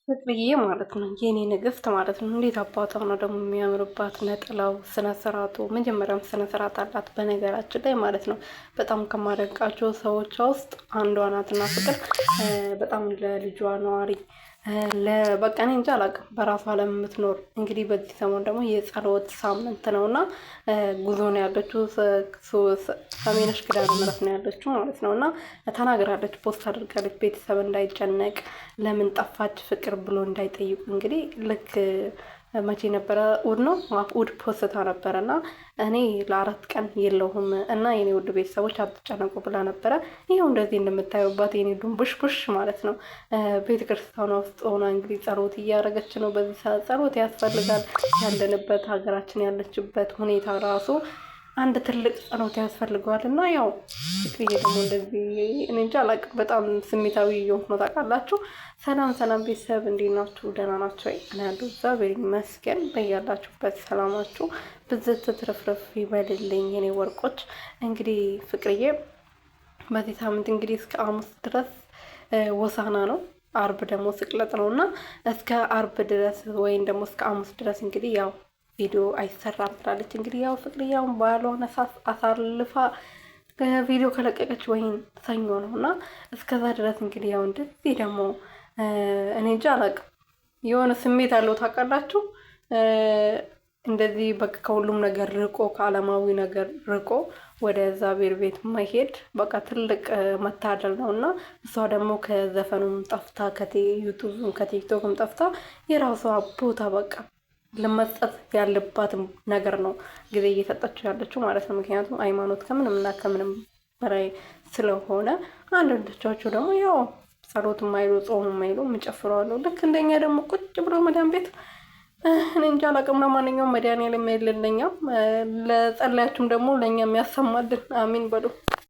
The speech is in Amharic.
ፍቅርዬ ማለት ነው የኔ ንግስት ማለት ነው። እንዴት አባቷ ነው ደግሞ የሚያምርባት ነጠላው፣ ስነ ስርዓቱ። መጀመሪያም ስነ ስርዓት አላት በነገራችን ላይ ማለት ነው። በጣም ከማደንቃቸው ሰዎች ውስጥ አንዷ ናትና ፍቅር በጣም ለልጇ ነዋሪ በቃ እኔ እንጃ አላውቅም፣ በራሷ ዓለም የምትኖር እንግዲህ። በዚህ ሰሞን ደግሞ የጸሎት ሳምንት ነው እና ጉዞ ነው ያለችው። ሰሜነሽ ኪዳነ ምህረት ነው ያለችው ማለት ነው። እና ተናግራለች፣ ፖስት አድርጋለች። ቤተሰብ እንዳይጨነቅ ለምን ጠፋች ፍቅር ብሎ እንዳይጠይቁ እንግዲህ ልክ መቼ ነበረ? እሑድ ነው። እሑድ ፖስታ ነበረ እና እኔ ለ4 ቀን የለሁም እና የኔ ውድ ቤተሰቦች አትጨነቁ ብላ ነበረ። ይኸው እንደዚህ እንደምታዩባት የኔ ቡሽ ማለት ነው ቤተክርስቲያኗ ውስጥ ሆና እንግዲህ ጸሎት እያደረገች ነው። በዚህ ሰዓት ጸሎት ያስፈልጋል። ያለንበት ሀገራችን ያለችበት ሁኔታ ራሱ አንድ ትልቅ ጸሎት ያስፈልገዋል እና ያው ፍቅርዬ ደግሞ እንደዚህ እኔ እንጃ አላውቅም፣ በጣም ስሜታዊ እየሆንኩ ነው ታውቃላችሁ። ሰላም ቤተሰብ እንዴት ናችሁ? ደህና ናቸው? እኔ ያለሁ እግዚአብሔር ይመስገን። በያላችሁበት ሰላማችሁ ብዝት ትርፍርፍ ይበልልኝ የኔ ወርቆች። እንግዲህ ፍቅርዬ በዚህ ሳምንት እንግዲህ እስከ ሐሙስ ድረስ ሆሳዕና ነው፣ አርብ ደግሞ ስቅለት ነው እና እስከ አርብ ድረስ ወይም ደግሞ እስከ ሐሙስ ድረስ እንግዲህ ያው ቪዲዮ አይሰራም ብላለች። እንግዲህ ያው ፍቅርያውን ባሏን አሳልፋ ቪዲዮ ከለቀቀች ወይም ሰኞ ነው እና እስከዛ ድረስ እንግዲህ ያው እንደዚህ ደግሞ እኔ እንጃ አላውቅም፣ የሆነ ስሜት አለው ታውቃላችሁ። እንደዚህ በቃ ከሁሉም ነገር ርቆ ከዓለማዊ ነገር ርቆ ወደ እግዚአብሔር ቤት መሄድ በቃ ትልቅ መታደል ነው እና እሷ ደግሞ ከዘፈኑም ጠፍታ ከዩቱብም ከቲክቶክም ጠፍታ የራሷ ቦታ በቃ ለመስጠት ያለባትም ነገር ነው ጊዜ እየሰጠችው ያለችው ማለት ነው። ምክንያቱም ሃይማኖት ከምንም እና ከምንም በላይ ስለሆነ አንዳንዶቻቸው ደግሞ ያው ጸሎት የማይሉ ጾም የማይሉ የሚጨፍረዋሉ። ልክ እንደኛ ደግሞ ቁጭ ብሎ መዳን ቤት እኔ እንጃ አላውቅም። ለማንኛውም መድኃኒዓለም የለለኛም ለጸለያችሁም ደግሞ ለእኛ የሚያሰማልን አሚን በሉ።